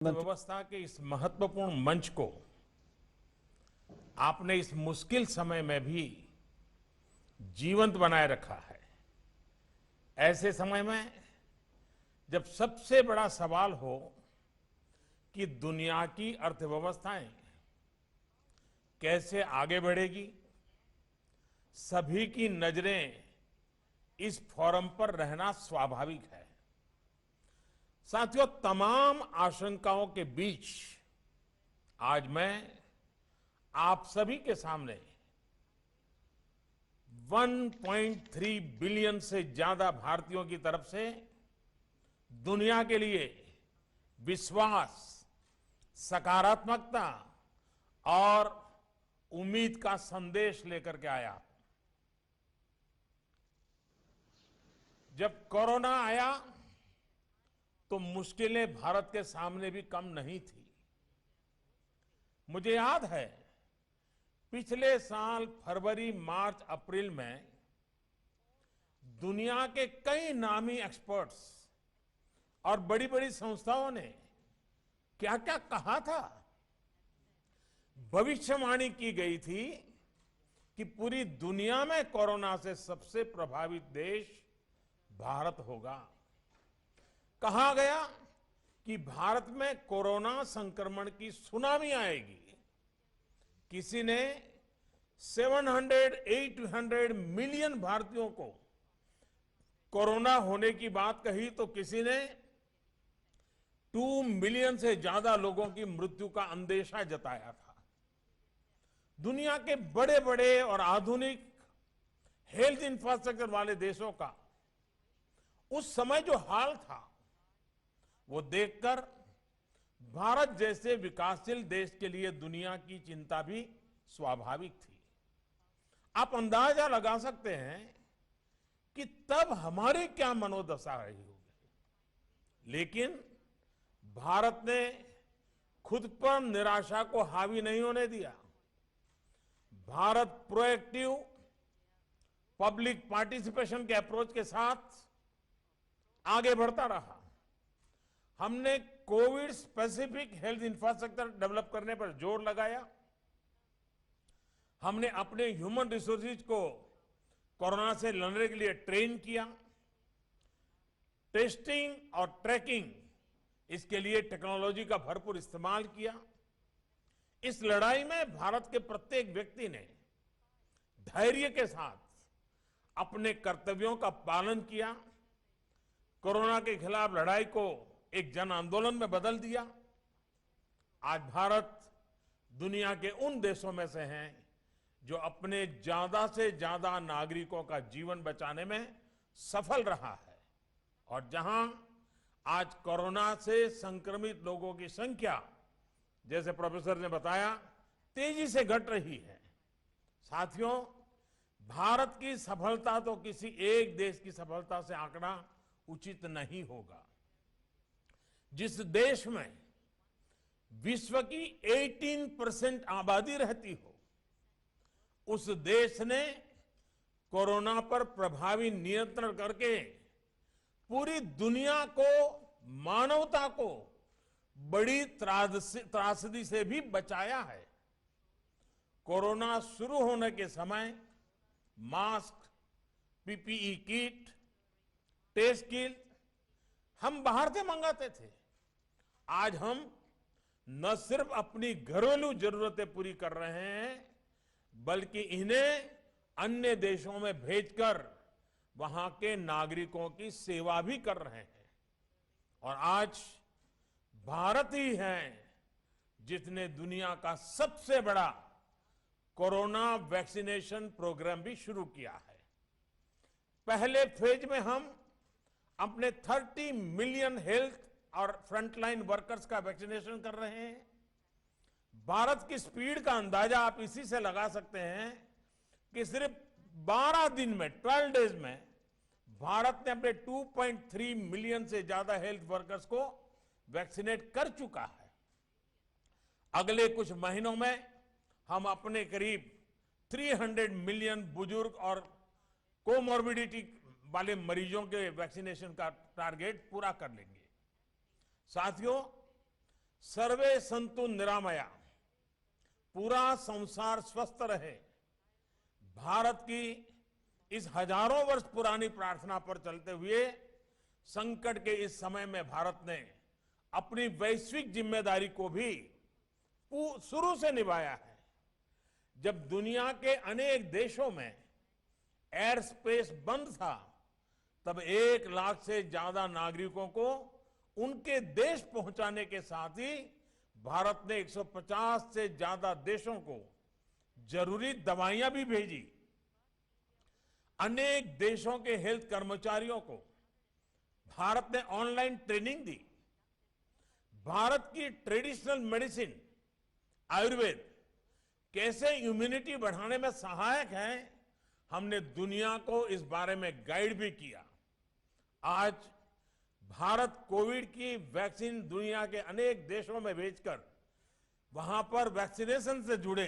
व्यवस्था के इस महत्वपूर्ण मंच को आपने इस मुश्किल समय में भी जीवंत बनाए रखा है। ऐसे समय में जब सबसे बड़ा सवाल हो कि दुनिया की अर्थव्यवस्थाएं कैसे आगे बढ़ेगी, सभी की नजरें इस फोरम पर रहना स्वाभाविक है। साथियों, तमाम आशंकाओं के बीच आज मैं आप सभी के सामने 1.3 बिलियन से ज्यादा भारतीयों की तरफ से दुनिया के लिए विश्वास, सकारात्मकता और उम्मीद का संदेश लेकर के आया। जब कोरोना आया तो मुश्किलें भारत के सामने भी कम नहीं थी। मुझे याद है, पिछले साल फरवरी, मार्च, अप्रैल में दुनिया के कई नामी एक्सपर्ट्स और बड़ी बड़ी संस्थाओं ने क्या क्या कहा था। भविष्यवाणी की गई थी कि पूरी दुनिया में कोरोना से सबसे प्रभावित देश भारत होगा। कहा गया कि भारत में कोरोना संक्रमण की सुनामी आएगी। किसी ने 700-800 मिलियन भारतीयों को कोरोना होने की बात कही तो किसी ने 2 मिलियन से ज्यादा लोगों की मृत्यु का अंदेशा जताया था। दुनिया के बड़े बड़े और आधुनिक हेल्थ इंफ्रास्ट्रक्चर वाले देशों का उस समय जो हाल था वो देखकर भारत जैसे विकासशील देश के लिए दुनिया की चिंता भी स्वाभाविक थी। आप अंदाजा लगा सकते हैं कि तब हमारी क्या मनोदशा रही होगी। लेकिन भारत ने खुद पर निराशा को हावी नहीं होने दिया। भारत प्रोएक्टिव पब्लिक पार्टिसिपेशन के अप्रोच के साथ आगे बढ़ता रहा। हमने Covid specific health infrastructure develop करने पर जोर लगाया। हमने अपने ह्यूमन रिसोर्सेज को कोरोना से लड़ने के लिए ट्रेन किया। टेस्टिंग और ट्रैकिंग, इसके लिए टेक्नोलॉजी का भरपूर इस्तेमाल किया। इस लड़ाई में भारत के प्रत्येक व्यक्ति ने धैर्य के साथ अपने कर्तव्यों का पालन किया। कोरोना के खिलाफ लड़ाई को एक जन आंदोलन में बदल दिया। आज भारत दुनिया के उन देशों में से हैं जो अपने ज्यादा से ज्यादा नागरिकों का जीवन बचाने में सफल रहा है और जहां आज कोरोना से संक्रमित लोगों की संख्या, जैसे प्रोफेसर ने बताया, तेजी से घट रही है। साथियों, भारत की सफलता तो किसी एक देश की सफलता से आंकना उचित नहीं होगा। जिस देश में विश्व की 18% आबादी रहती हो, उस देश ने कोरोना पर प्रभावी नियंत्रण करके पूरी दुनिया को, मानवता को बड़ी त्रासदी से भी बचाया है। कोरोना शुरू होने के समय mask, PPE kit, test kit हम बाहर से मंगाते थे। आज हम न सिर्फ अपनी घरेलू जरूरतें पूरी कर रहे हैं, बल्कि इन्हें अन्य देशों में भेजकर वहां के नागरिकों की सेवा भी कर रहे हैं। और आज भारत ही है जिसने दुनिया का सबसे बड़ा कोरोना वैक्सीनेशन प्रोग्राम भी शुरू किया है। पहले फेज में हम अपने 30 मिलियन हेल्थ और फ्रंटलाइन वर्कर्स का वैक्सीनेशन कर रहे हैं। भारत की स्पीड का अंदाजा आप इसी से लगा सकते हैं कि सिर्फ 12 दिन में, 12 डेज में भारत ने अपने 2.3 मिलियन से ज्यादा हेल्थ वर्कर्स को वैक्सीनेट कर चुका है। अगले कुछ महीनों में हम अपने करीब 300 मिलियन बुजुर्ग और कोमॉर्बिडिटी वाले मरीजों के वैक्सीनेशन का टारगेट पूरा कर लेंगे। साथियों, सर्वे संतु निरामया, पूरा संसार स्वस्थ रहे, भारत की इस हजारों वर्ष पुरानी प्रार्थना पर चलते हुए संकट के इस समय में भारत ने अपनी वैश्विक जिम्मेदारी को भी शुरू से निभाया है। जब दुनिया के अनेक देशों में एयर स्पेस बंद था, तब 1 लाख से ज्यादा नागरिकों को उनके देश पहुंचाने के साथ ही भारत ने 150 से ज्यादा देशों को जरूरी दवाइयां भी भेजी। अनेक देशों के हेल्थ कर्मचारियों को भारत ने ऑनलाइन ट्रेनिंग दी। भारत की ट्रेडिशनल मेडिसिन आयुर्वेद कैसे इम्यूनिटी बढ़ाने में सहायक है, हमने दुनिया को इस बारे में गाइड भी किया। आज भारत कोविड की वैक्सीन दुनिया के अनेक देशों में भेजकर वहां पर वैक्सीनेशन से जुड़े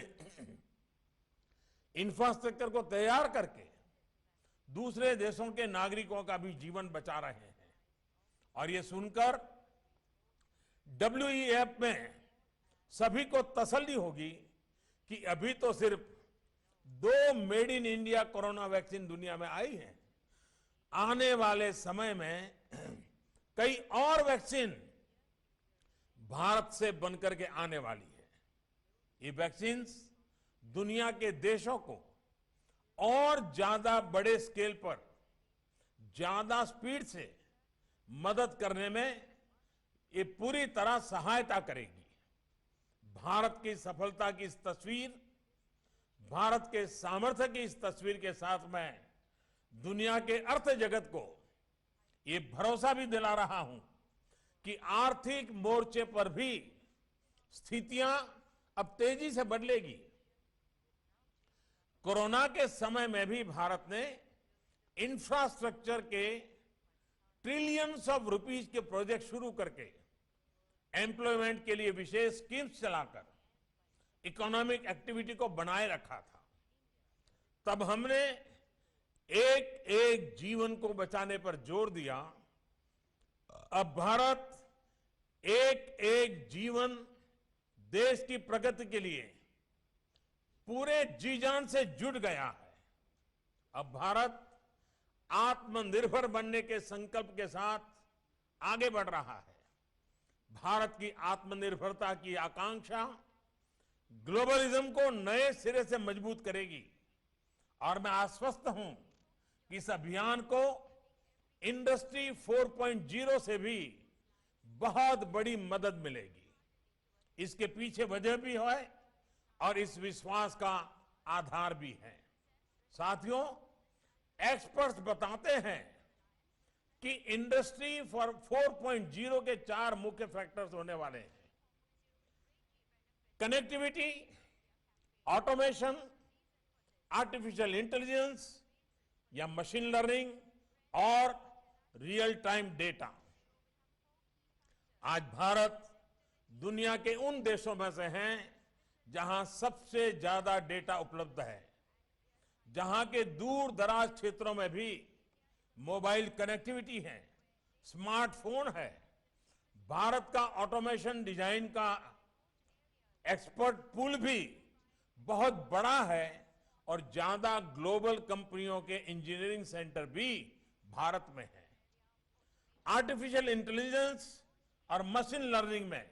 इंफ्रास्ट्रक्चर को तैयार करके दूसरे देशों के नागरिकों का भी जीवन बचा रहे हैं। और ये सुनकर WEF में सभी को तसल्ली होगी कि अभी तो सिर्फ 2 made in India corona vaccine दुनिया में आई है। आने वाले समय में कई और वैक्सीन भारत से बनकर के आने वाली है। ये वैक्सीन दुनिया के देशों को और ज्यादा बड़े स्केल पर ज्यादा स्पीड से मदद करने में ये पूरी तरह सहायता करेगी। भारत की सफलता की इस तस्वीर, भारत के सामर्थ्य की इस तस्वीर के साथ मैं दुनिया के अर्थ जगत को ये भरोसा भी दिला रहा हूं कि आर्थिक मोर्चे पर भी स्थितियां अब तेजी से बदलेगी। कोरोना के समय में भी भारत ने इंफ्रास्ट्रक्चर के ट्रिलियंस ऑफ रुपीस के प्रोजेक्ट शुरू करके एम्प्लॉयमेंट के लिए विशेष स्कीम्स चलाकर इकोनॉमिक एक्टिविटी को बनाए रखा था। तब हमने एक एक जीवन को बचाने पर जोर दिया। अब भारत एक एक जीवन देश की प्रगति के लिए पूरे जी जान से जुट गया है। अब भारत आत्मनिर्भर बनने के संकल्प के साथ आगे बढ़ रहा है। भारत की आत्मनिर्भरता की आकांक्षा ग्लोबलिज्म को नए सिरे से मजबूत करेगी और मैं आश्वस्त हूं कि इस अभियान को इंडस्ट्री 4.0 से भी बहुत बड़ी मदद मिलेगी। इसके पीछे वजह भी है और इस विश्वास का आधार भी है। साथियों, एक्सपर्ट्स बताते हैं कि इंडस्ट्री 4.0 के 4 मुख्य फैक्टर्स होने वाले हैं: कनेक्टिविटी, ऑटोमेशन, आर्टिफिशियल इंटेलिजेंस या मशीन लर्निंग और रियल टाइम डेटा। आज भारत दुनिया के उन देशों में से है जहां सबसे ज्यादा डेटा उपलब्ध है, जहां के दूर दराज क्षेत्रों में भी मोबाइल कनेक्टिविटी है, स्मार्टफोन है। भारत का ऑटोमेशन डिजाइन का एक्सपर्ट पूल भी बहुत बड़ा है और ज्यादा ग्लोबल कंपनियों के इंजीनियरिंग सेंटर भी भारत में है। आर्टिफिशियल इंटेलिजेंस और मशीन लर्निंग में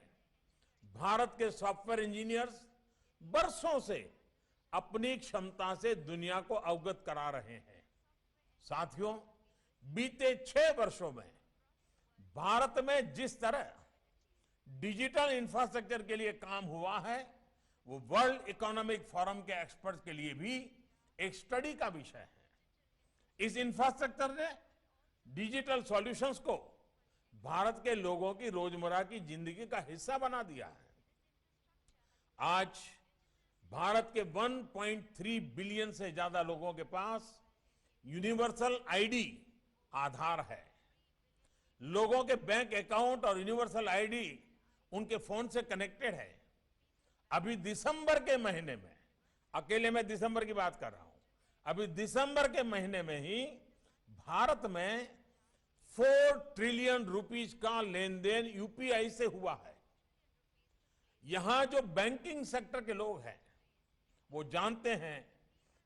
भारत के सॉफ्टवेयर इंजीनियर्स बरसों से अपनी क्षमता से दुनिया को अवगत करा रहे हैं। साथियों, बीते 6 वर्षों में भारत में जिस तरह डिजिटल इंफ्रास्ट्रक्चर के लिए काम हुआ है, वो वर्ल्ड इकोनॉमिक फोरम के एक्सपर्ट्स के लिए भी एक स्टडी का विषय है। इस इंफ्रास्ट्रक्चर ने डिजिटल सॉल्यूशंस को भारत के लोगों की रोजमर्रा की जिंदगी का हिस्सा बना दिया है। आज भारत के 1.3 बिलियन से ज्यादा लोगों के पास यूनिवर्सल आईडी आधार है। लोगों के बैंक अकाउंट और यूनिवर्सल आईडी उनके फोन से कनेक्टेड है। अभी दिसंबर के महीने में, अकेले मैं दिसंबर की बात कर रहा हूं, अभी दिसंबर के महीने में ही भारत में 4 ट्रिलियन रुपीस का लेन देन यूपीआई से हुआ है। यहां जो बैंकिंग सेक्टर के लोग हैं वो जानते हैं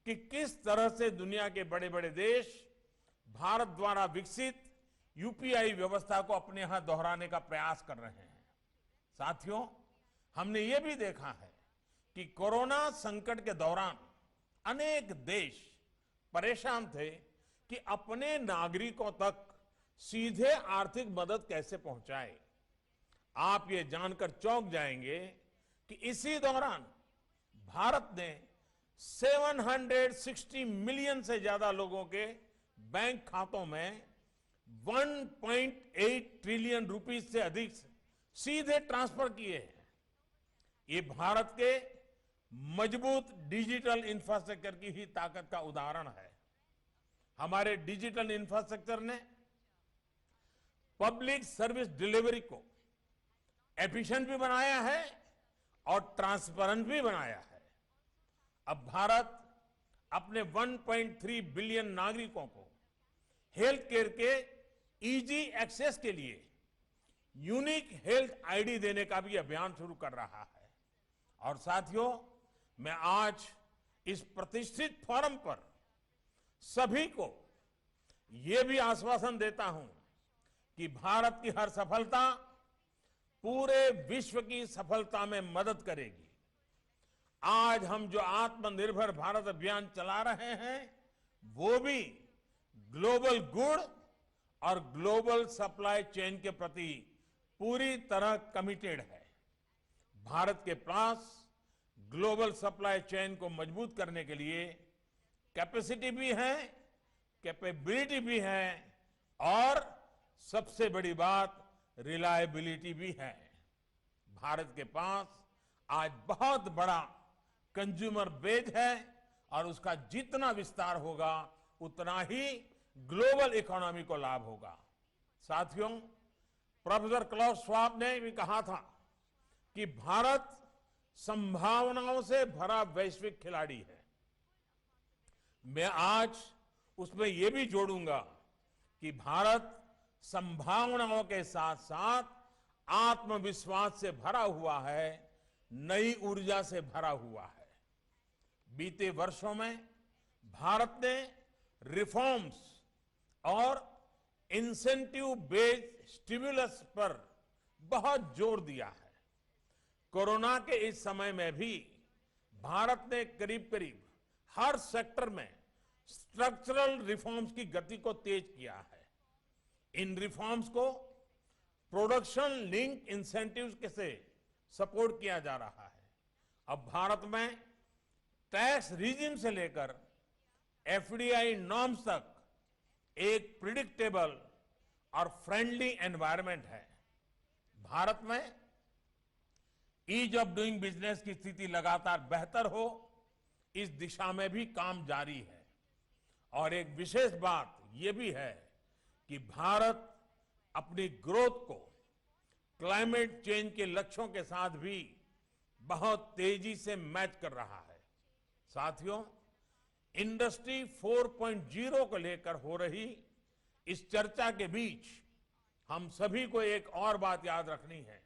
कि किस तरह से दुनिया के बड़े बड़े देश भारत द्वारा विकसित यूपीआई व्यवस्था को अपने यहां दोहराने का प्रयास कर रहे हैं। साथियों, हमने ये भी देखा है कि कोरोना संकट के दौरान अनेक देश परेशान थे कि अपने नागरिकों तक सीधे आर्थिक मदद कैसे पहुंचाए। आप ये जानकर चौंक जाएंगे कि इसी दौरान भारत ने 760 मिलियन से ज्यादा लोगों के बैंक खातों में 1.8 ट्रिलियन रुपीस से अधिक सीधे ट्रांसफर किए हैं। ये भारत के मजबूत डिजिटल इंफ्रास्ट्रक्चर की ही ताकत का उदाहरण है। हमारे डिजिटल इंफ्रास्ट्रक्चर ने पब्लिक सर्विस डिलीवरी को एफिशिएंट भी बनाया है और ट्रांसपेरेंट भी बनाया है। अब भारत अपने 1.3 बिलियन नागरिकों को हेल्थ केयर के इजी एक्सेस के लिए यूनिक हेल्थ आईडी देने का भी अभियान शुरू कर रहा है। और साथियों, मैं आज इस प्रतिष्ठित फोरम पर सभी को यह भी आश्वासन देता हूं कि भारत की हर सफलता पूरे विश्व की सफलता में मदद करेगी। आज हम जो आत्मनिर्भर भारत अभियान चला रहे हैं वो भी ग्लोबल गुड और ग्लोबल सप्लाई चेन के प्रति पूरी तरह कमिटेड है। भारत के पास ग्लोबल सप्लाई चेन को मजबूत करने के लिए कैपेसिटी भी है, कैपेबिलिटी भी है और सबसे बड़ी बात रिलायबिलिटी भी है। भारत के पास आज बहुत बड़ा कंज्यूमर बेस है और उसका जितना विस्तार होगा उतना ही ग्लोबल इकोनॉमी को लाभ होगा। साथियों, प्रोफेसर क्लाउस श्वाब ने भी कहा था कि भारत संभावनाओं से भरा वैश्विक खिलाड़ी है। मैं आज उसमें यह भी जोड़ूंगा कि भारत संभावनाओं के साथ साथ आत्मविश्वास से भरा हुआ है, नई ऊर्जा से भरा हुआ है। बीते वर्षों में भारत ने रिफॉर्म्स और इंसेंटिव बेस्ड स्टिमुलस पर बहुत जोर दिया है। कोरोना के इस समय में भी भारत ने करीब करीब हर सेक्टर में स्ट्रक्चरल रिफॉर्म्स की गति को तेज किया है। इन रिफॉर्म्स को प्रोडक्शन लिंक इंसेंटिव्स से सपोर्ट किया जा रहा है। अब भारत में टैक्स रिजिम से लेकर एफडीआई नॉर्म्स तक एक प्रिडिक्टेबल और फ्रेंडली एनवायरनमेंट है। भारत में ईज ऑफ डूइंग बिजनेस की स्थिति लगातार बेहतर हो, इस दिशा में भी काम जारी है। और एक विशेष बात यह भी है कि भारत अपनी ग्रोथ को क्लाइमेट चेंज के लक्ष्यों के साथ भी बहुत तेजी से मैच कर रहा है। साथियों, इंडस्ट्री 4.0 को लेकर हो रही इस चर्चा के बीच हम सभी को एक और बात याद रखनी है।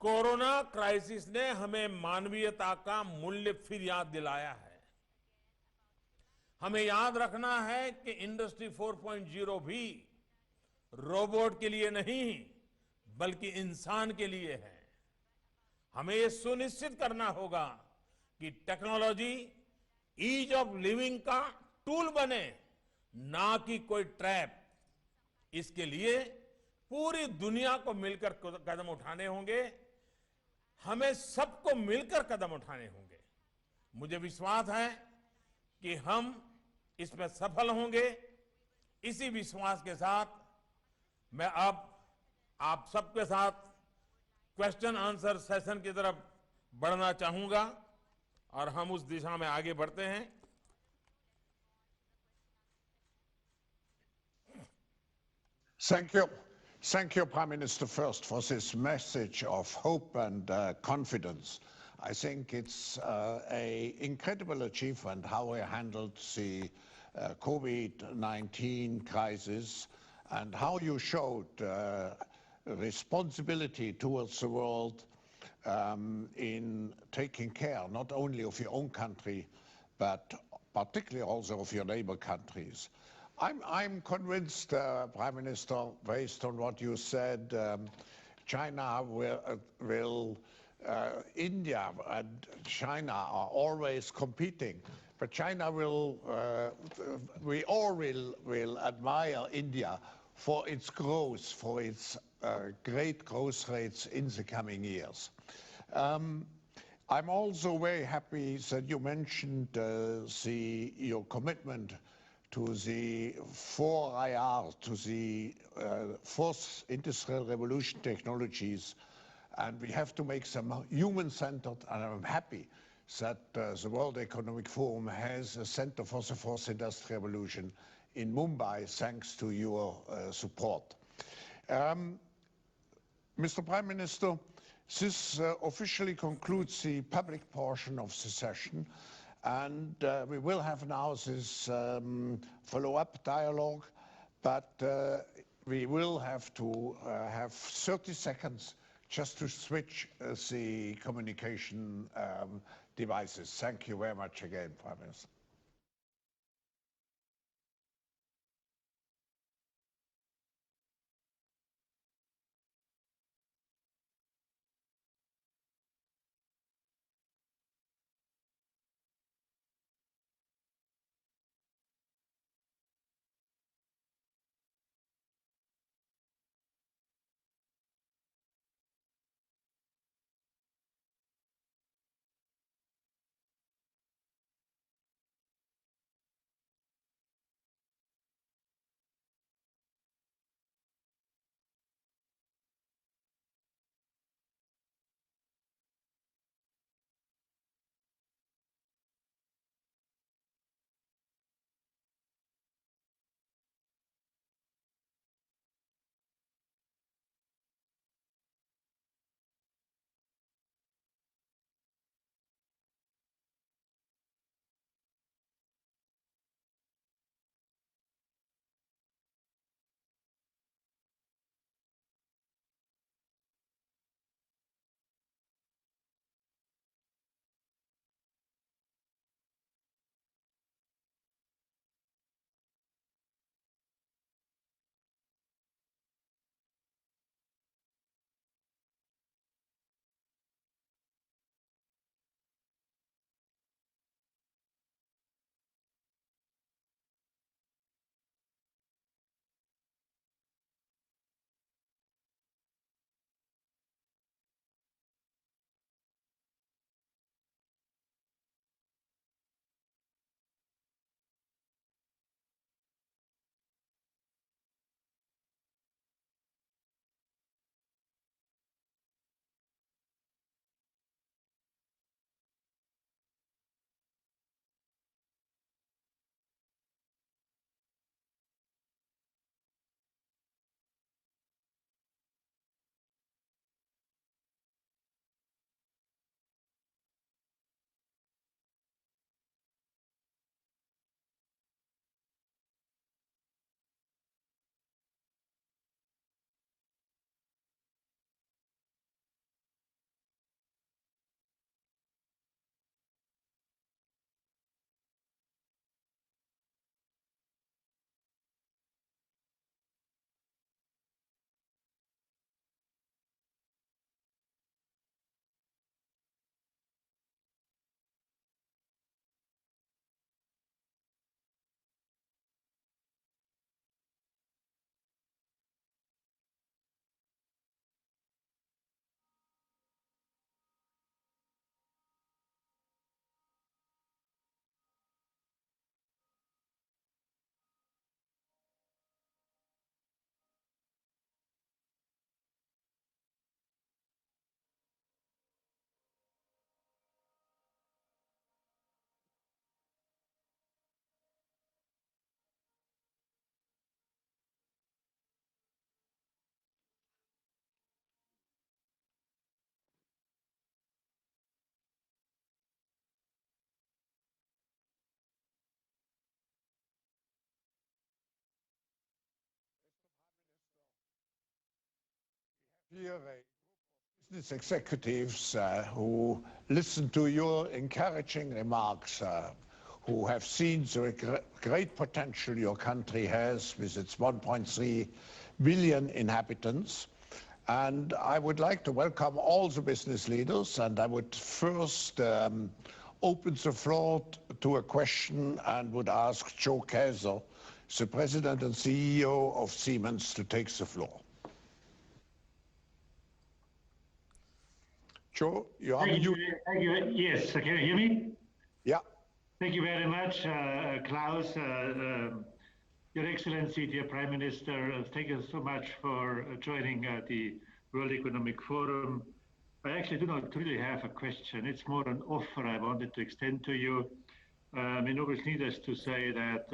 कोरोना क्राइसिस ने हमें मानवीयता का मूल्य फिर याद दिलाया है। हमें याद रखना है कि इंडस्ट्री 4.0 भी रोबोट के लिए नहीं बल्कि इंसान के लिए है। हमें यह सुनिश्चित करना होगा कि टेक्नोलॉजी ईज ऑफ लिविंग का टूल बने, ना कि कोई ट्रैप। इसके लिए पूरी दुनिया को मिलकर कदम उठाने होंगे। हमें सबको मिलकर कदम उठाने होंगे। मुझे विश्वास है कि हम इसमें सफल होंगे। इसी विश्वास के साथ मैं अब आप सबके साथ क्वेश्चन आंसर सेशन की तरफ बढ़ना चाहूंगा और हम उस दिशा में आगे बढ़ते हैं। Thank you, Prime Minister, first for this message of hope and confidence. I think it's an incredible achievement how we handled the COVID-19 crisis and how you showed responsibility towards the world, in taking care not only of your own country, but particularly also of your neighbor countries. I'm convinced, Prime Minister, based on what you said, China will India and China are always competing, but China will, we all will admire India for its growth, for its great growth rates in the coming years. I'm also very happy that you mentioned your commitment to the 4IR, to the fourth industrial revolution technologies, and we have to make them human-centered, and I'm happy that the World Economic Forum has a Center for the Fourth Industrial Revolution in Mumbai, thanks to your support. Mr. Prime Minister, this officially concludes the public portion of the session, and we will have now this follow-up dialogue, but we will have to have 30 seconds just to switch the communication devices. Thank you very much again, Prime Minister. Here, a group of business executives who listen to your encouraging remarks, who have seen the great potential your country has with its 1.3 billion inhabitants. And I would like to welcome all the business leaders, and I would first open the floor to a question and would ask Joe Kaeser, the President and CEO of Siemens, to take the floor. Joe, you are Thank you. Yes, can you hear me? Yeah. Thank you very much, Klaus, Your Excellency, dear Prime Minister. Thank you so much for joining the World Economic Forum. I actually do not really have a question. It's more an offer I wanted to extend to you. It always needless to say that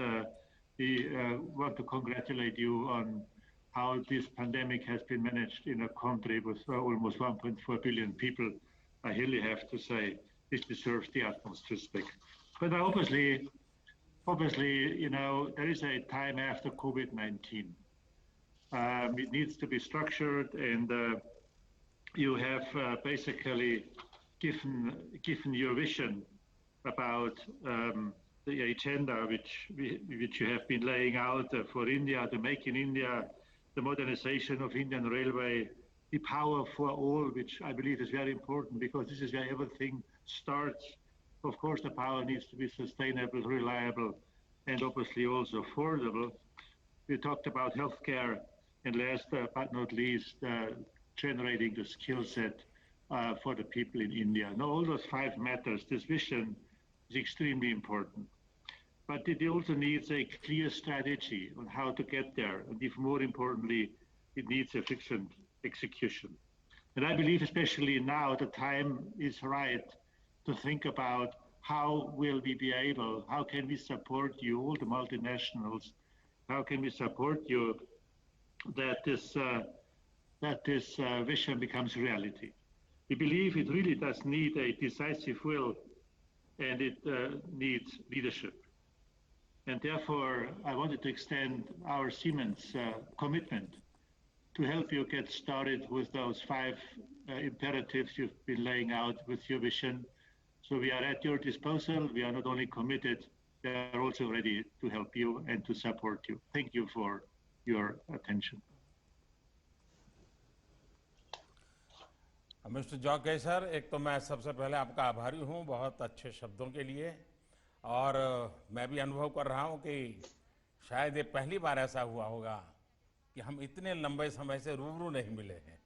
we want to congratulate you on how this pandemic has been managed in a country with almost 1.4 billion people. I really have to say this deserves the utmost respect. But obviously, you know, there is a time after COVID-19. It needs to be structured, and you have basically given your vision about the agenda which you have been laying out for India, to make in India, the modernization of Indian Railway, the power for all, which I believe is very important because this is where everything starts. Of course, the power needs to be sustainable, reliable, and obviously also affordable. We talked about healthcare, and last but not least, generating the skill set for the people in India. Now, all those 5 matters. This vision is extremely important. But it also needs a clear strategy on how to get there. And even more importantly, it needs efficient execution. And I believe especially now the time is right to think about how will we be able, how can we support you, all the multinationals, how can we support you that this vision becomes reality. We believe it really does need a decisive will, and it needs leadership. And therefore, I wanted to extend our Siemens commitment to help you get started with those 5 imperatives you've been laying out with your vision. So we are at your disposal. We are not only committed, we are also ready to help you and to support you. Thank you for your attention. Mister जॉ केसर, एक तो मैं सबसे पहले आपका आभारी हूं बहुत अच्छे शब्दों के लिए, और मैं भी अनुभव कर रहा हूं कि शायद ये पहली बार ऐसा हुआ होगा कि हम इतने लंबे समय से रूबरू नहीं मिले हैं,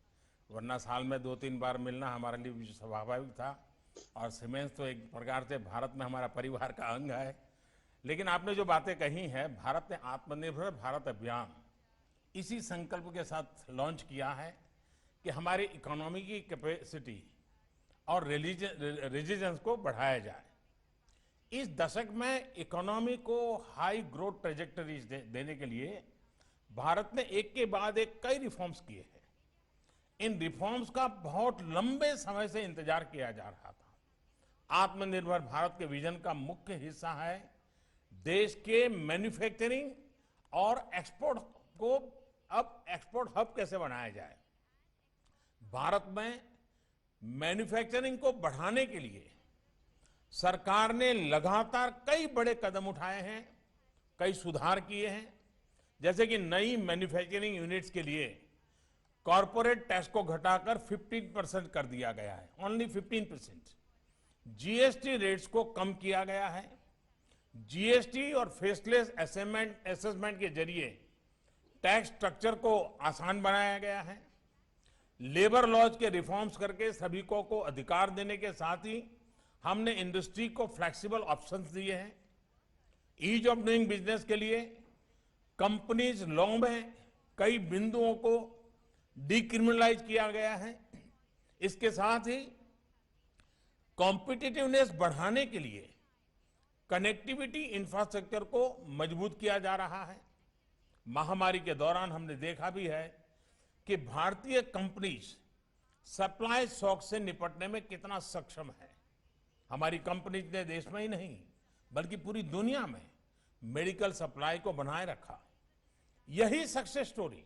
वरना साल में 2-3 बार मिलना हमारे लिए भी स्वाभाविक था। और सीमेंस तो एक प्रकार से भारत में हमारा परिवार का अंग है। लेकिन आपने जो बातें कही हैं, भारत ने आत्मनिर्भर भारत अभियान इसी संकल्प के साथ लॉन्च किया है कि हमारी इकोनॉमी की कैपेसिटी और रेजिलियंस को बढ़ाया जाए। इस दशक में इकोनॉमी को हाई ग्रोथ ट्रेजेक्टरीज देने के लिए भारत ने एक के बाद एक कई रिफॉर्म्स किए हैं। इन रिफॉर्म्स का बहुत लंबे समय से इंतजार किया जा रहा था। आत्मनिर्भर भारत के विजन का मुख्य हिस्सा है देश के मैन्युफैक्चरिंग और एक्सपोर्ट को अब एक्सपोर्ट हब कैसे बनाया जाए। भारत में मैन्युफैक्चरिंग को बढ़ाने के लिए सरकार ने लगातार कई बड़े कदम उठाए हैं, कई सुधार किए हैं, जैसे कि नई मैन्युफैक्चरिंग यूनिट्स के लिए कॉरपोरेट टैक्स को घटाकर 15% कर दिया गया है, ओनली 15%। जीएसटी रेट्स को कम किया गया है। जीएसटी और फेसलेस असेसमेंट के जरिए टैक्स स्ट्रक्चर को आसान बनाया गया है। लेबर लॉज के रिफॉर्म्स करके सभी को अधिकार देने के साथ ही हमने इंडस्ट्री को फ्लेक्सिबल ऑप्शंस दिए हैं। ईज ऑफ डूइंग बिजनेस के लिए कंपनीज लॉ में कई बिंदुओं को डिक्रिमिनलाइज किया गया है। इसके साथ ही कॉम्पिटिटिवनेस बढ़ाने के लिए कनेक्टिविटी इंफ्रास्ट्रक्चर को मजबूत किया जा रहा है। महामारी के दौरान हमने देखा भी है कि भारतीय कंपनीज सप्लाई शॉक से निपटने में कितना सक्षम है। हमारी कंपनीज ने देश में ही नहीं बल्कि पूरी दुनिया में मेडिकल सप्लाई को बनाए रखा। यही सक्सेस स्टोरी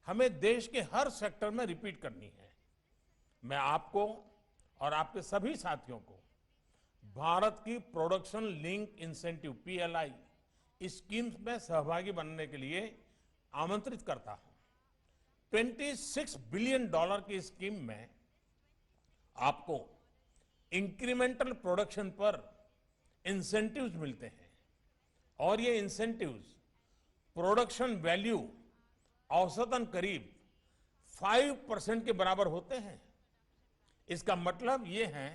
हमें देश के हर सेक्टर में रिपीट करनी है। मैं आपको और आपके सभी साथियों को भारत की production link incentive PLI schemes में सहभागी बनने के लिए आमंत्रित करता हूं। $26 बिलियन की स्कीम में आपको इंक्रीमेंटल प्रोडक्शन पर इंसेंटिव्स मिलते हैं और ये इंसेंटिव्स प्रोडक्शन वैल्यू औसतन करीब 5% के बराबर होते हैं। इसका मतलब ये है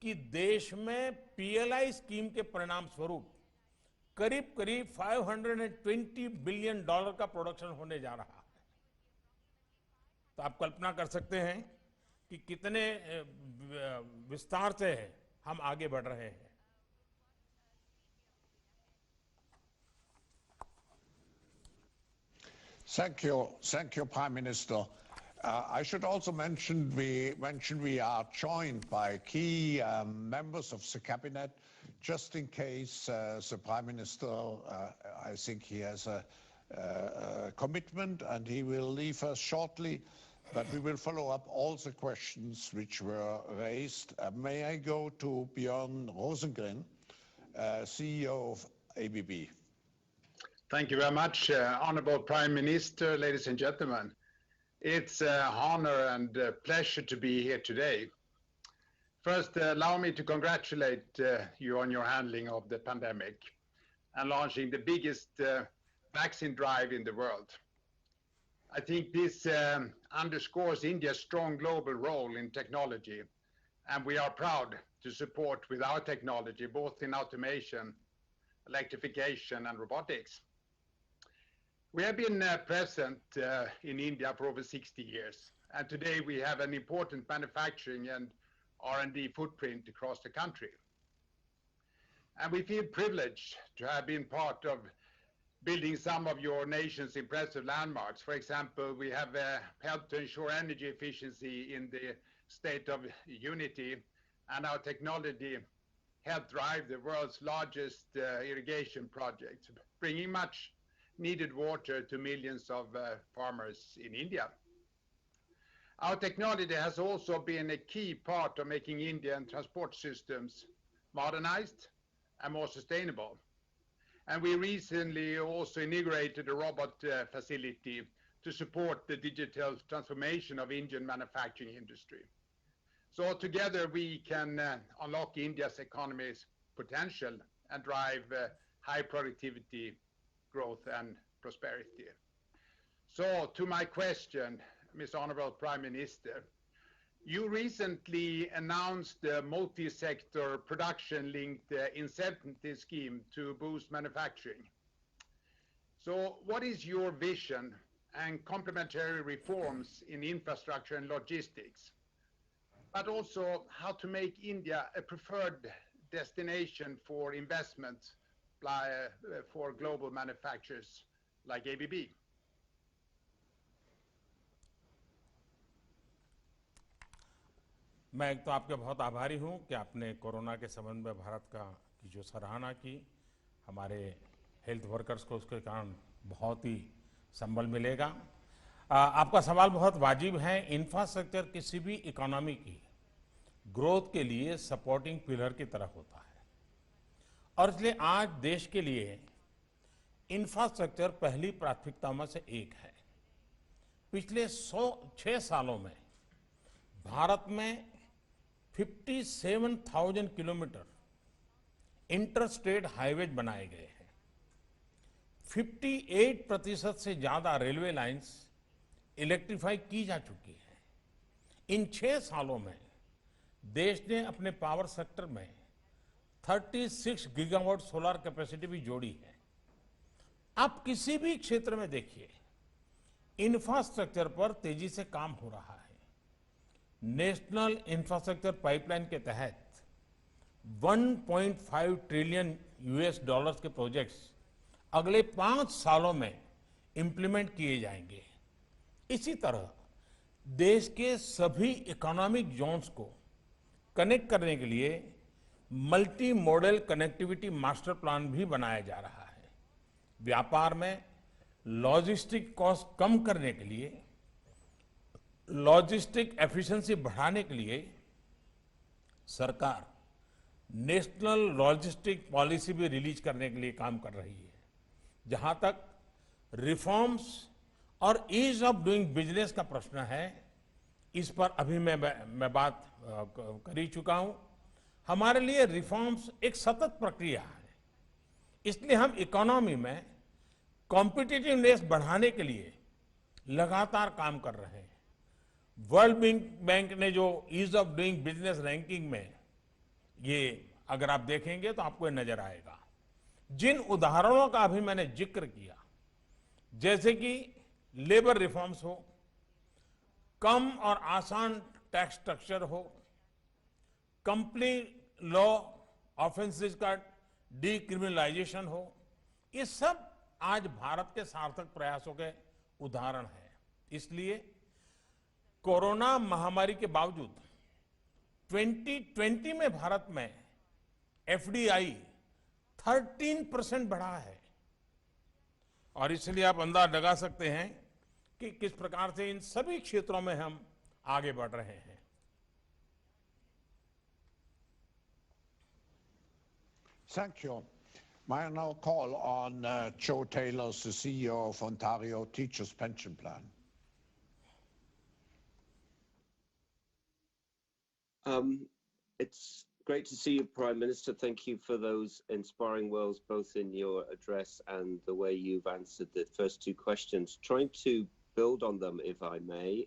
कि देश में पीएलआई स्कीम के परिणाम स्वरूप करीब करीब $520 बिलियन का प्रोडक्शन होने जा रहा है। तो आप कल्पना कर सकते हैं कि कितने विस्तार से हम आगे बढ़ रहे हैं। Thank you, Prime Minister. I should also mention we are joined by key members of the cabinet, just in case the Prime Minister, I think he has a commitment and he will leave us shortly, but we will follow up all the questions which were raised. May I go to Björn Rosengren, CEO of ABB? Thank you very much, Honorable Prime Minister, ladies and gentlemen. It's an honor and a pleasure to be here today. First, allow me to congratulate you on your handling of the pandemic and launching the biggest vaccine drive in the world. I think this underscores India's strong global role in technology, and we are proud to support with our technology, both in automation, electrification, and robotics. We have been present in India for over 60 years, and today we have an important manufacturing and R&D footprint across the country. And we feel privileged to have been part of building some of your nation's impressive landmarks. For example, we have helped to ensure energy efficiency in the state of Unity, and our technology helped drive the world's largest irrigation project, bringing much needed water to millions of farmers in India. Our technology has also been a key part of making Indian transport systems modernized and more sustainable. And we recently also inaugurated a robot facility to support the digital transformation of Indian manufacturing industry. So together we can unlock India's economy's potential and drive high productivity, growth and prosperity. So to my question, Mr. Honorable Prime Minister, you recently announced a multi-sector production-linked incentive scheme to boost manufacturing. So what is your vision and complementary reforms in infrastructure and logistics, but also how to make India a preferred destination for investment for global manufacturers like ABB? मैं एक तो आपके बहुत आभारी हूं कि आपने corona के संबंध में भारत की जो सराहना की। हमारे हेल्थ वर्कर्स को उसके कारण बहुत ही संबल मिलेगा। आपका सवाल बहुत वाजिब है। इंफ्रास्ट्रक्चर किसी भी इकोनॉमी की ग्रोथ के लिए सपोर्टिंग पिलर की तरह होता है और इसलिए आज देश के लिए इंफ्रास्ट्रक्चर पहली प्राथमिकता में से एक है। पिछले 6 सालों में भारत में 57,000 किलोमीटर इंटरस्टेट हाईवेज बनाए गए हैं। 58% से ज्यादा रेलवे लाइंस इलेक्ट्रीफाई की जा चुकी हैं। इन 6 सालों में देश ने अपने पावर सेक्टर में 36 गीगावाट सोलर कैपेसिटी भी जोड़ी है। आप किसी भी क्षेत्र में देखिए, इंफ्रास्ट्रक्चर पर तेजी से काम हो रहा है। नेशनल इंफ्रास्ट्रक्चर पाइपलाइन के तहत 1.5 ट्रिलियन US के प्रोजेक्ट्स अगले 5 सालों में इंप्लीमेंट किए जाएंगे। इसी तरह देश के सभी इकोनॉमिक जोन्स को कनेक्ट करने के लिए multi modal connectivity master plan भी बनाया जा रहा है। व्यापार में लॉजिस्टिक कॉस्ट कम करने के लिए लॉजिस्टिक एफिशिएंसी बढ़ाने के लिए सरकार नेशनल लॉजिस्टिक पॉलिसी भी रिलीज करने के लिए काम कर रही है। जहां तक रिफॉर्म्स और ईज ऑफ डूइंग बिजनेस का प्रश्न है, इस पर अभी मैं बात कर ही चुका हूं। हमारे लिए रिफॉर्म्स एक सतत प्रक्रिया है, इसलिए हम इकोनॉमी में कॉम्पिटिटिवनेस बढ़ाने के लिए लगातार काम कर रहे हैं। वर्ल्ड बैंक ने जो ease of doing business ranking में, ये अगर आप देखेंगे तो आपको ये नजर आएगा। जिन उदाहरणों का अभी मैंने जिक्र किया, जैसे कि लेबर रिफॉर्म्स हो, कम और आसान टैक्स स्ट्रक्चर हो, कंपनी लॉ ऑफेंसेस का डीक्रिमिनलाइजेशन हो, ये सब आज भारत के सार्थक प्रयासों के उदाहरण हैं। इसलिए कोरोना महामारी के बावजूद 2020 में भारत में एफडीआई 13% बढ़ा है, और इसलिए आप अंदाज लगा सकते हैं कि किस प्रकार से इन सभी क्षेत्रों में हम आगे बढ़ रहे हैं। Thank you. May I now call on Joe Taylor, the CEO of Ontario Teachers Pension Plan. It's great to see you, Prime Minister. Thank you for those inspiring words, both in your address and the way you've answered the first two questions. Trying to build on them, if I may.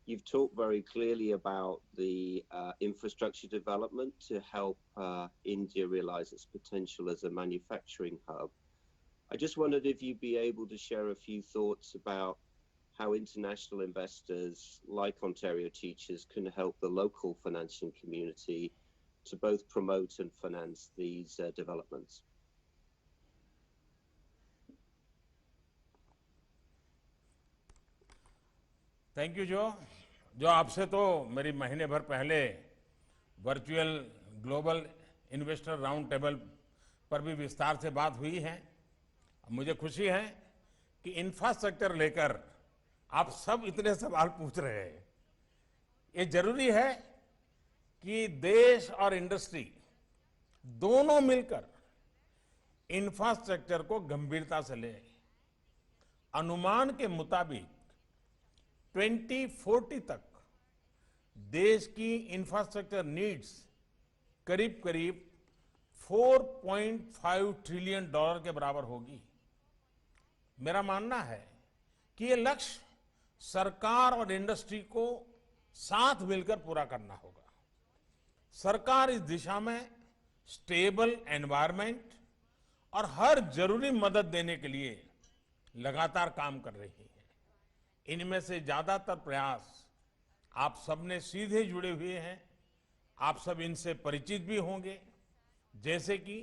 You've talked very clearly about the infrastructure development to help India realize its potential as a manufacturing hub. I just wondered if you'd be able to share a few thoughts about how international investors like Ontario Teachers can help the local financing community to both promote and finance these developments. Thank you जो आपसे तो मेरी महीने भर पहले virtual global investor round table पर भी विस्तार से बात हुई है। मुझे खुशी है कि इंफ्रास्ट्रक्चर लेकर आप सब इतने सवाल पूछ रहे हैं। ये जरूरी है कि देश और इंडस्ट्री दोनों मिलकर इंफ्रास्ट्रक्चर को गंभीरता से लें। अनुमान के मुताबिक 2040 तक देश की इंफ्रास्ट्रक्चर नीड्स करीब करीब $4.5 ट्रिलियन के बराबर होगी। मेरा मानना है कि ये लक्ष्य सरकार और इंडस्ट्री को साथ मिलकर पूरा करना होगा। सरकार इस दिशा में स्टेबल एनवायरनमेंट और हर जरूरी मदद देने के लिए लगातार काम कर रही है। इनमें से ज्यादातर प्रयास आप सबने सीधे जुड़े हुए हैं, आप सब इनसे परिचित भी होंगे, जैसे कि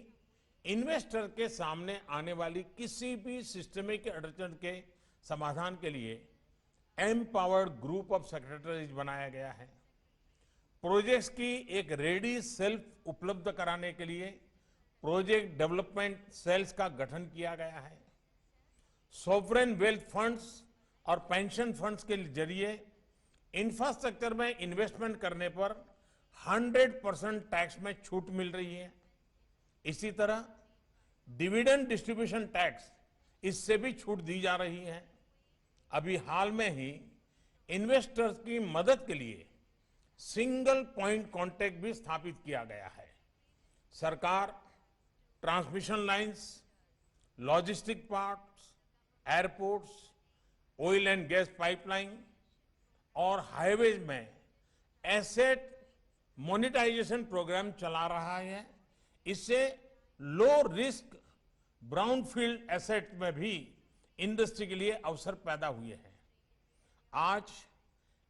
इन्वेस्टर के सामने आने वाली किसी भी सिस्टमिक अड़चन के समाधान के लिए एम्पावर्ड ग्रुप ऑफ सेक्रेटरीज बनाया गया है। प्रोजेक्ट्स की एक रेडी सेल्फ उपलब्ध कराने के लिए प्रोजेक्ट डेवलपमेंट सेल्स का गठन किया गया है। सॉवरेन वेल्थ फंड्स और पेंशन फंड्स के जरिए इंफ्रास्ट्रक्चर में इन्वेस्टमेंट करने पर 100% टैक्स में छूट मिल रही है। इसी तरह डिविडेंड डिस्ट्रीब्यूशन टैक्स, इससे भी छूट दी जा रही है। अभी हाल में ही इन्वेस्टर्स की मदद के लिए सिंगल पॉइंट कांटेक्ट भी स्थापित किया गया है। सरकार transmission lines, logistic parks, airports, oil and gas pipeline और हाईवेज में एसेट मोनेटाइजेशन प्रोग्राम चला रहा है। इससे लो रिस्क ब्राउनफील्ड एसेट में भी इंडस्ट्री के लिए अवसर पैदा हुए हैं। आज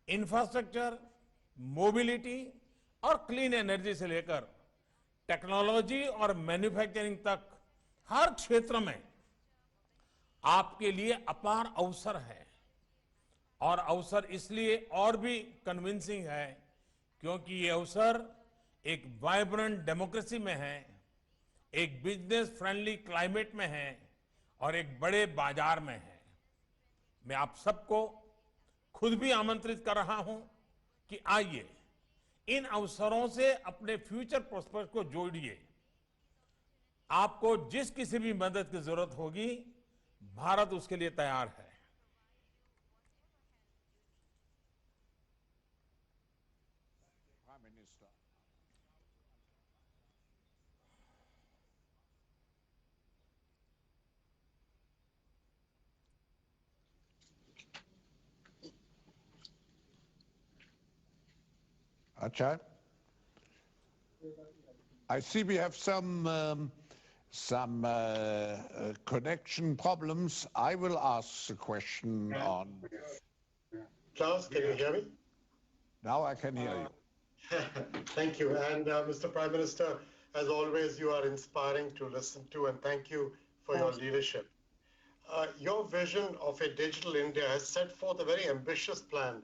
इंफ्रास्ट्रक्चर, मोबिलिटी और क्लीन एनर्जी से लेकर टेक्नोलॉजी और मैन्युफैक्चरिंग तक हर क्षेत्र में आपके लिए अपार अवसर है। और अवसर इसलिए और भी कन्विंसिंग है क्योंकि ये अवसर एक वाइब्रेंट डेमोक्रेसी में है, एक बिजनेस फ्रेंडली क्लाइमेट में है और एक बड़े बाजार में है। मैं आप सबको खुद भी आमंत्रित कर रहा हूं कि आइए इन अवसरों से अपने फ्यूचर प्रोस्पेक्ट को जोड़िए। आपको जिस किसी भी मदद की जरूरत होगी, भारत उसके लिए तैयार है। Prime Minister. Ajay? I see we have some connection problems. I will ask the question on. Klaus, can you hear me? Now I can hear you. Thank you. And Mr. Prime Minister, as always, you are inspiring to listen to, and thank you for your leadership. Your vision of a digital India has set forth a very ambitious plan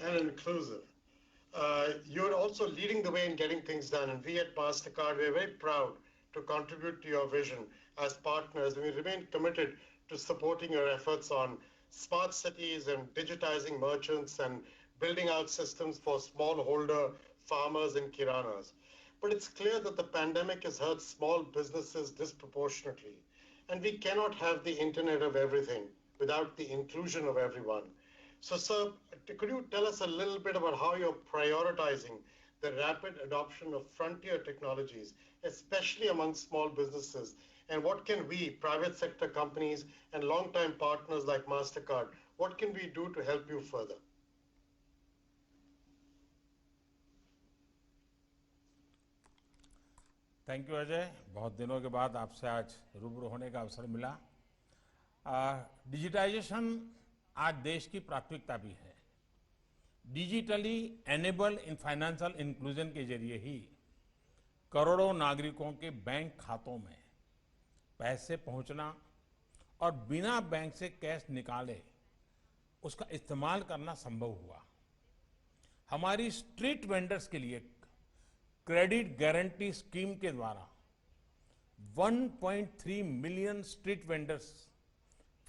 and inclusive. You're also leading the way in getting things done, and we at MasterCard, we're very proud to contribute to your vision as partners, and we remain committed to supporting your efforts on smart cities and digitizing merchants and building out systems for smallholder farmers and kiranas. But it's clear that the pandemic has hurt small businesses disproportionately, and we cannot have the Internet of Everything without the inclusion of everyone. So, sir, could you tell us a little bit about how you're prioritizing the rapid adoption of frontier technologies, especially among small businesses, and what can we, private sector companies and longtime partners like MasterCard, what can we do to help you further? Thank you Ajay. बहुत दिनों के बाद आपसे आज रूबरू होने का अवसर मिला। डिजिटाइजेशन आज देश की प्राथमिकता भी है। Digitally enable in financial inclusion के जरिए ही करोड़ों नागरिकों के बैंक खातों में पैसे पहुंचना और बिना बैंक से कैश निकाले उसका इस्तेमाल करना संभव हुआ। हमारी स्ट्रीट वेंडर्स के लिए क्रेडिट गारंटी स्कीम के द्वारा 1.3 million street vendors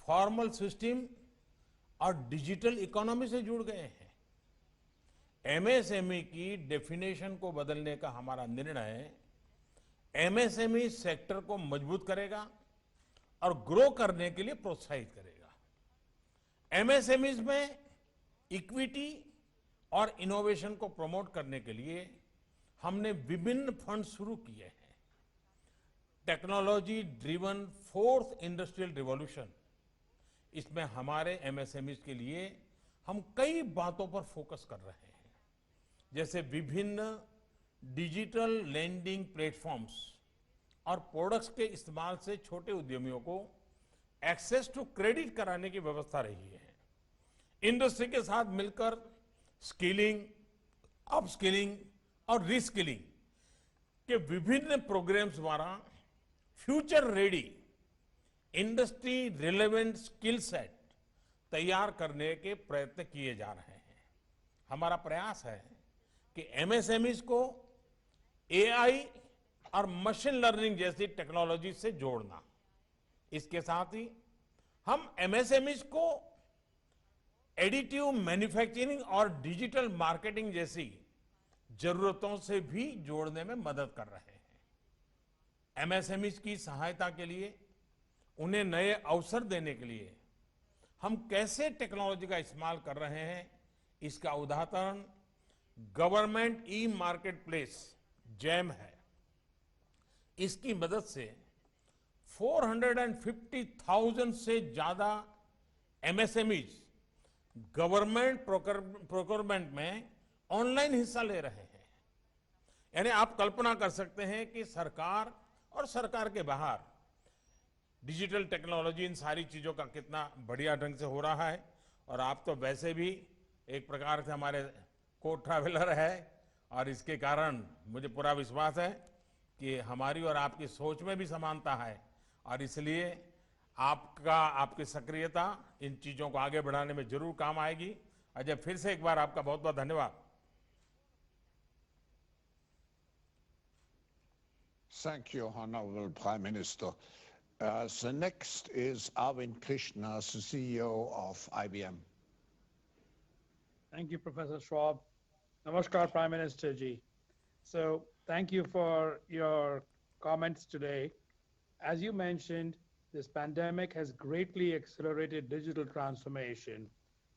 formal system और डिजिटल इकोनॉमी से जुड़ गए हैं। एमएसएमई की डेफिनेशन को बदलने का हमारा निर्णय एमएसएमई सेक्टर को मजबूत करेगा और ग्रो करने के लिए प्रोत्साहित करेगा। एमएसएमईज में इक्विटी और इनोवेशन को प्रमोट करने के लिए हमने विभिन्न फंड शुरू किए हैं। Technology driven fourth industrial revolution, इसमें हमारे एमएसएमईज के लिए हम कई बातों पर फोकस कर रहे हैं, जैसे विभिन्न डिजिटल लैंडिंग प्लेटफॉर्म्स और प्रोडक्ट्स के इस्तेमाल से छोटे उद्यमियों को एक्सेस टू क्रेडिट कराने की व्यवस्था रही है। इंडस्ट्री के साथ मिलकर स्किलिंग, अपस्किलिंग और रीस्किलिंग के विभिन्न प्रोग्राम्स द्वारा future ready industry relevant skill set तैयार करने के प्रयत्न किए जा रहे हैं। हमारा प्रयास है कि एमएसएमईज को एआई और मशीन लर्निंग जैसी टेक्नोलॉजी से जोड़ना। इसके साथ ही हम एमएसएमईज को एडिटिव मैन्युफैक्चरिंग और डिजिटल मार्केटिंग जैसी जरूरतों से भी जोड़ने में मदद कर रहे हैं। एमएसएमईज की सहायता के लिए, उन्हें नए अवसर देने के लिए हम कैसे टेक्नोलॉजी का इस्तेमाल कर रहे हैं, इसका उदाहरण government e market place jam है। इसकी मदद से 450,000 से ज्यादा एमएसएमईज गवर्नमेंट प्रोक्योरमेंट में ऑनलाइन हिस्सा ले रहे हैं। यानी आप कल्पना कर सकते हैं कि सरकार और सरकार के बाहर डिजिटल टेक्नोलॉजी इन सारी चीजों का कितना बढ़िया ढंग से हो रहा है। और आप तो वैसे भी एक प्रकार से हमारे को ट्रैवलर है, और इसके कारण मुझे पूरा विश्वास है कि हमारी और आपकी सोच में भी समानता है, और इसलिए आपकी सक्रियता इन चीजों को आगे बढ़ाने में जरूर काम आएगी। अजय, फिर से एक बार आपका बहुत बहुत धन्यवाद। Thank you, Honorable Prime Minister. The next is Arvind Krishna, the CEO of IBM. Thank you, Professor Schwab. Namaskar, Prime Minister ji. So thank you for your comments today. As you mentioned, this pandemic has greatly accelerated digital transformation.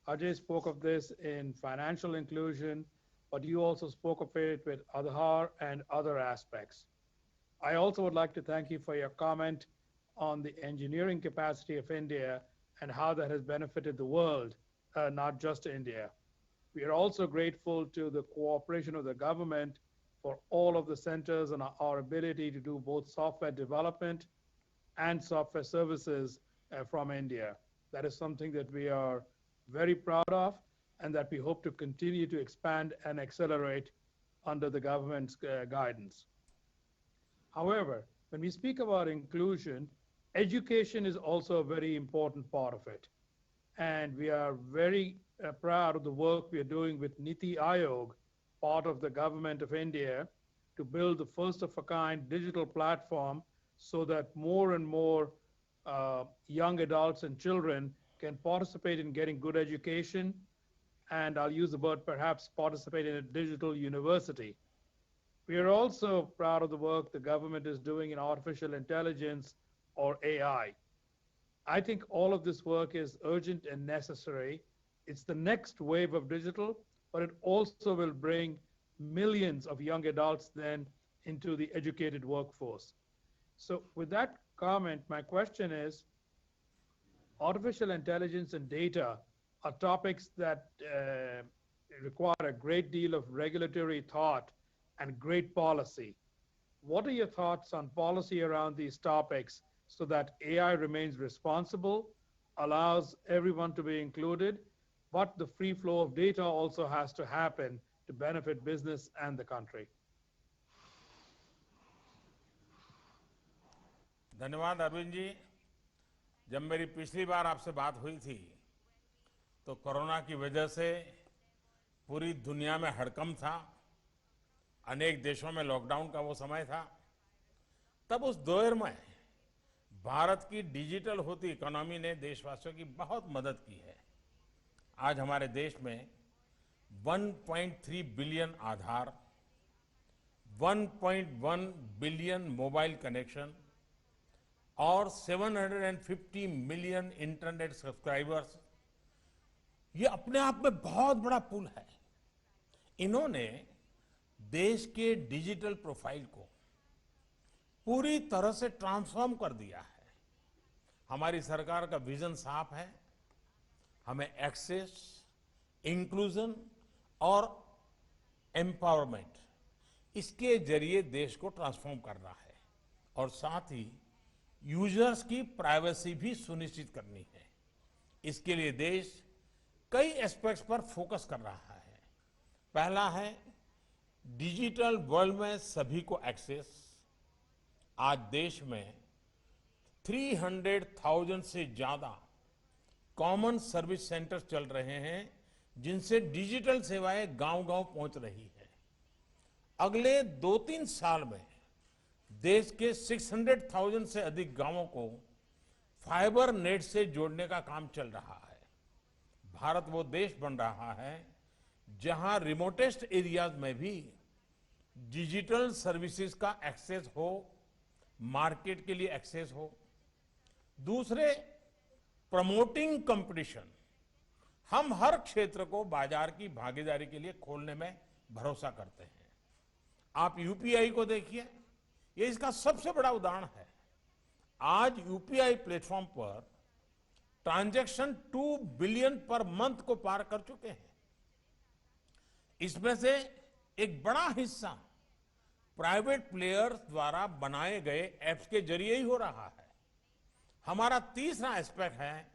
Ajay spoke of this in financial inclusion, but you also spoke of it with Aadhaar and other aspects. I also would like to thank you for your comment on the engineering capacity of India and how that has benefited the world, not just India. We are also grateful to the cooperation of the government for all of the centers and our ability to do both software development and software services from India. That is something that we are very proud of and that we hope to continue to expand and accelerate under the government's guidance. However, when we speak about inclusion, education is also a very important part of it. And we are very proud of the work we are doing with Niti Aayog, part of the government of India, to build the first of a kind digital platform so that more and more young adults and children can participate in getting good education. And I'll use the word perhaps participate in a digital university. We are also proud of the work the government is doing in artificial intelligence or AI. I think all of this work is urgent and necessary. It's the next wave of digital, but it also will bring millions of young adults then into the educated workforce. So with that comment, my question is, artificial intelligence and data are topics that require a great deal of regulatory thought and great policy. What are your thoughts on policy around these topics so that AI remains responsible, allows everyone to be included, but the free flow of data also has to happen to benefit business and the country? धन्यवाद अरविंद जी। जब मेरी पिछली बार आपसे बात हुई थी तो corona की वजह से पूरी दुनिया में हड़कंप था, अनेक देशों में लॉकडाउन का वो समय था। तब उस दौर में भारत की डिजिटल होती इकोनॉमी ने देशवासियों की बहुत मदद की है। आज हमारे देश में 1.3 बिलियन आधार, 1.1 बिलियन मोबाइल कनेक्शन और 750 मिलियन इंटरनेट सब्सक्राइबर्स, ये अपने आप में बहुत बड़ा पुल है। इन्होंने देश के डिजिटल प्रोफाइल को पूरी तरह से ट्रांसफॉर्म कर दिया है। हमारी सरकार का विजन साफ है, हमें एक्सेस, इंक्लूजन और एम्पावरमेंट, इसके जरिए देश को ट्रांसफॉर्म करना है और साथ ही यूजर्स की प्राइवेसी भी सुनिश्चित करनी है। इसके लिए देश कई एस्पेक्ट्स पर फोकस कर रहा है। पहला है डिजिटल वर्ल्ड में सभी को एक्सेस। आज देश में 300,000 से ज्यादा कॉमन सर्विस सेंटर्स चल रहे हैं जिनसे डिजिटल सेवाएं गांव-गांव पहुंच रही है। अगले 2-3 साल में देश के 600,000 से अधिक गांवों को फाइबर नेट से जोड़ने का काम चल रहा है। भारत वो देश बन रहा है जहां रिमोटेस्ट एरियाज में भी डिजिटल सर्विसेज का एक्सेस हो, मार्केट के लिए एक्सेस हो। दूसरे, प्रमोटिंग कंपटीशन। हम हर क्षेत्र को बाजार की भागीदारी के लिए खोलने में भरोसा करते हैं। आप यूपीआई को देखिए, ये इसका सबसे बड़ा उदाहरण है। आज यूपीआई प्लेटफॉर्म पर ट्रांजैक्शन 2 बिलियन पर मंथ को पार कर चुके हैं। इसमें से एक बड़ा हिस्सा प्राइवेट प्लेयर्स द्वारा बनाए गए ऐप्स के जरिए ही हो रहा है। हमारा तीसरा एस्पेक्ट है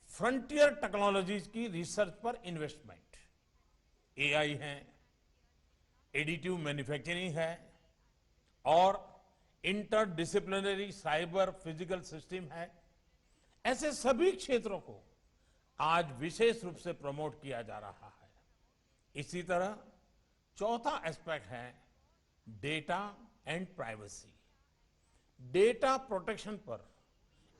फ्रंटियर टेक्नोलॉजीज की रिसर्च पर इन्वेस्टमेंट। एआई है, एडिटिव मैन्युफैक्चरिंग है और इंटरडिसिप्लिनरी साइबर फिजिकल सिस्टम है। ऐसे सभी क्षेत्रों को आज विशेष रूप से प्रमोट किया जा रहा है। इसी तरह चौथा एस्पेक्ट है data and privacy. Data protection पर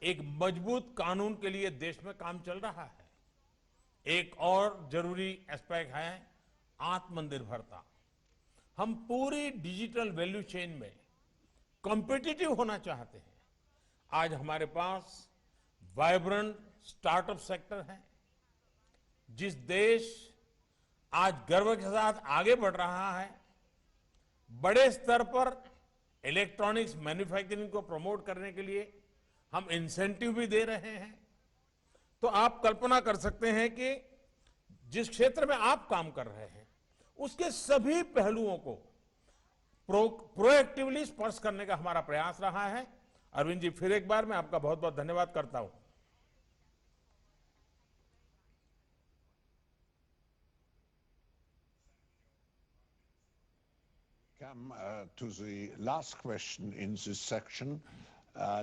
एक मजबूत कानून के लिए देश में काम चल रहा है। एक और जरूरी एस्पेक्ट है आत्मनिर्भरता। हम पूरी डिजिटल वैल्यू चेन में कॉम्पिटिटिव होना चाहते हैं। आज हमारे पास वाइब्रेंट स्टार्टअप सेक्टर है। जिस देश आज गर्व के साथ आगे बढ़ रहा है, बड़े स्तर पर इलेक्ट्रॉनिक्स मैन्युफैक्चरिंग को प्रमोट करने के लिए हम इंसेंटिव भी दे रहे हैं। तो आप कल्पना कर सकते हैं कि जिस क्षेत्र में आप काम कर रहे हैं उसके सभी पहलुओं को प्रोएक्टिवली स्पर्श करने का हमारा प्रयास रहा है। अरविंद जी, फिर एक बार मैं आपका बहुत बहुत धन्यवाद करता हूं। Come to the last question in this section.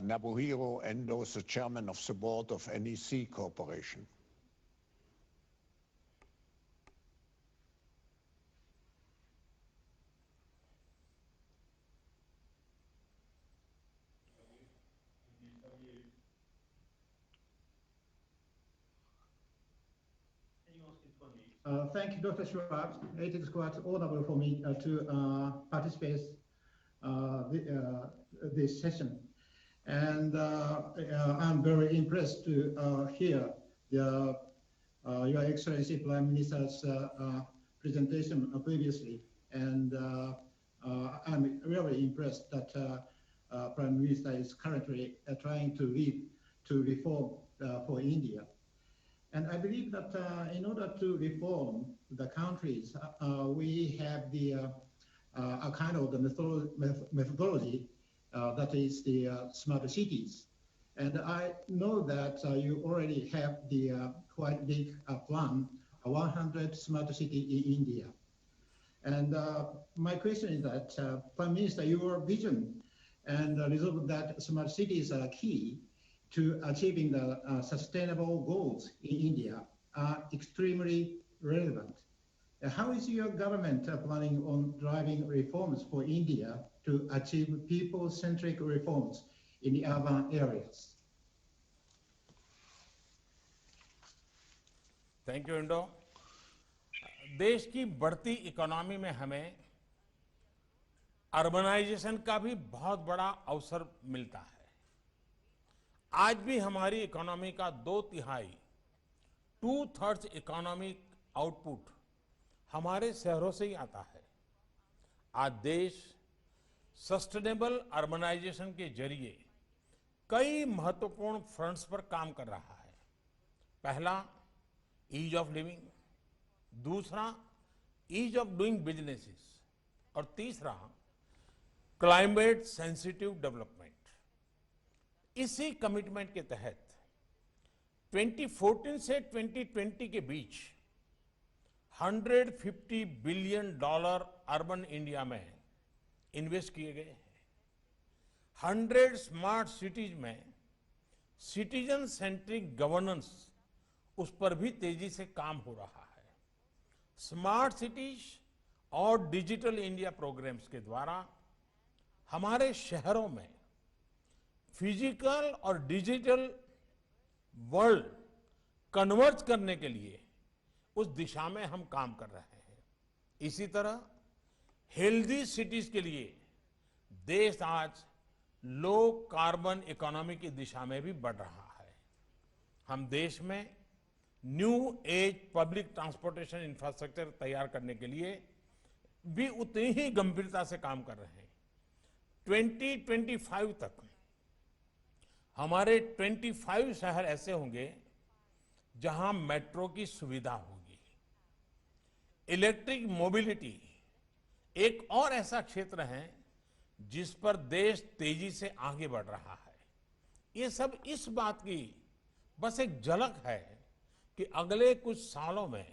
Nobuhiro Endo is the chairman of the board of NEC Corporation. Thank you, Dr. Schwab. It is quite honorable for me to participate this session. And I'm very impressed to hear Your Excellency Prime Minister's presentation previously. And I'm really impressed that Prime Minister is currently trying to lead to reform for India. And I believe that in order to reform the countries, we have the a kind of the methodology that is the smart cities. And I know that you already have the quite big plan, 100 smart city in India. And my question is that, Prime Minister, your vision and resolve that smart cities are key to achieving the sustainable goals in India are extremely relevant. How is your government planning on driving reforms for India to achieve people-centric reforms in the urban areas? Thank you Indo. देश की बढ़ती economy में हमें urbanisation का भी बहुत बड़ा अवसर मिलता है। आज भी हमारी इकोनॉमी का 2/3 2/3 इकोनॉमिक आउटपुट हमारे शहरों से ही आता है। आज देश सस्टेनेबल अर्बनाइजेशन के जरिए कई महत्वपूर्ण फ्रंट्स पर काम कर रहा है। पहला, ईज ऑफ लिविंग, दूसरा ईज ऑफ डूइंग बिजनेसेस, और तीसरा क्लाइमेट सेंसिटिव डेवलपमेंट। इसी कमिटमेंट के तहत 2014 से 2020 के बीच $150 बिलियन अर्बन इंडिया में इन्वेस्ट किए गए हैं। 100 स्मार्ट सिटीज में सिटीजन सेंट्रिक गवर्नेंस, उस पर भी तेजी से काम हो रहा है। स्मार्ट सिटीज और डिजिटल इंडिया प्रोग्राम्स के द्वारा हमारे शहरों में फिजिकल और डिजिटल वर्ल्ड कन्वर्ज करने के लिए उस दिशा में हम काम कर रहे हैं। इसी तरह हेल्दी सिटीज के लिए देश आज लो कार्बन इकोनॉमी की दिशा में भी बढ़ रहा है। हम देश में new age public transportation infrastructure तैयार करने के लिए भी उतनी ही गंभीरता से काम कर रहे हैं। 2025 तक हमारे 25 शहर ऐसे होंगे जहां मेट्रो की सुविधा होगी। इलेक्ट्रिक मोबिलिटी एक और ऐसा क्षेत्र है जिस पर देश तेजी से आगे बढ़ रहा है। ये सब इस बात की बस एक झलक है कि अगले कुछ सालों में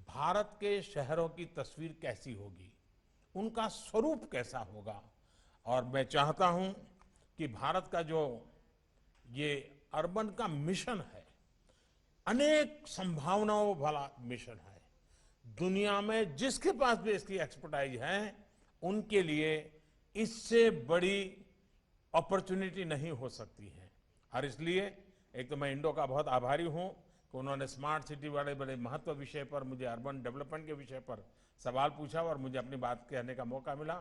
भारत के शहरों की तस्वीर कैसी होगी, उनका स्वरूप कैसा होगा। और मैं चाहता हूं कि भारत का जो ये अर्बन का मिशन है, अनेक संभावनाओं वाला मिशन है। दुनिया में जिसके पास भी इसकी एक्सपर्टाइज है, उनके लिए इससे बड़ी अपॉर्चुनिटी नहीं हो सकती है। और इसलिए एक तो मैं इंडो का बहुत आभारी हूं कि उन्होंने स्मार्ट सिटी वाले बड़े महत्व विषय पर, मुझे अर्बन डेवलपमेंट के विषय पर सवाल पूछा और मुझे अपनी बात कहने का मौका मिला।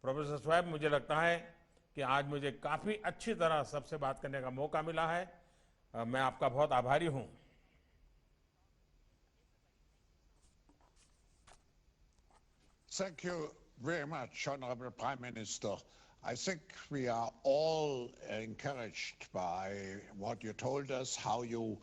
प्रोफेसर स्वैब, मुझे लगता है कि आज मुझे काफी अच्छी तरह सबसे बात करने का मौका मिला है। मैं आपका बहुत आभारी हूं। Thank you very much, Honorable Prime Minister. I think we are all encouraged by what you told us, how you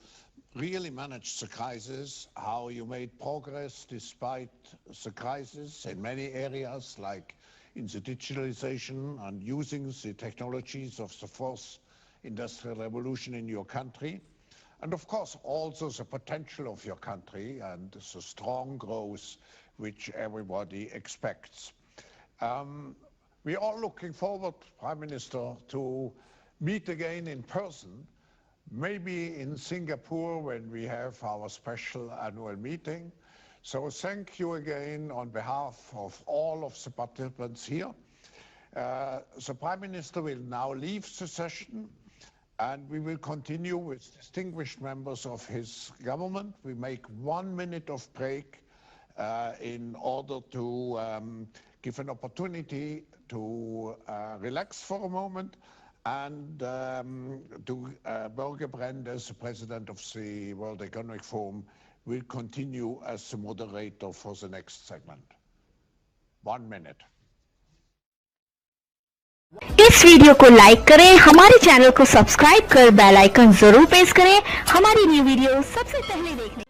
really managed the crisis, how you made progress despite the crisis in many areas, like in the digitalization and using the technologies of the fourth industrial revolution in your country. And of course, also the potential of your country and the strong growth which everybody expects. We are looking forward, Prime Minister, to meet again in person, maybe in Singapore when we have our special annual meeting. So thank you again on behalf of all of the participants here. The Prime Minister will now leave the session, and we will continue with distinguished members of his government. We make 1 minute of break in order to give an opportunity to relax for a moment, and to Børge Brende, as the President of the World Economic Forum, will continue as the moderator for the next segment. 1 minute. इस video को like करें, हमारे channel को subscribe कर bell icon जरूर press करें हमारी new video सबसे पहले देखने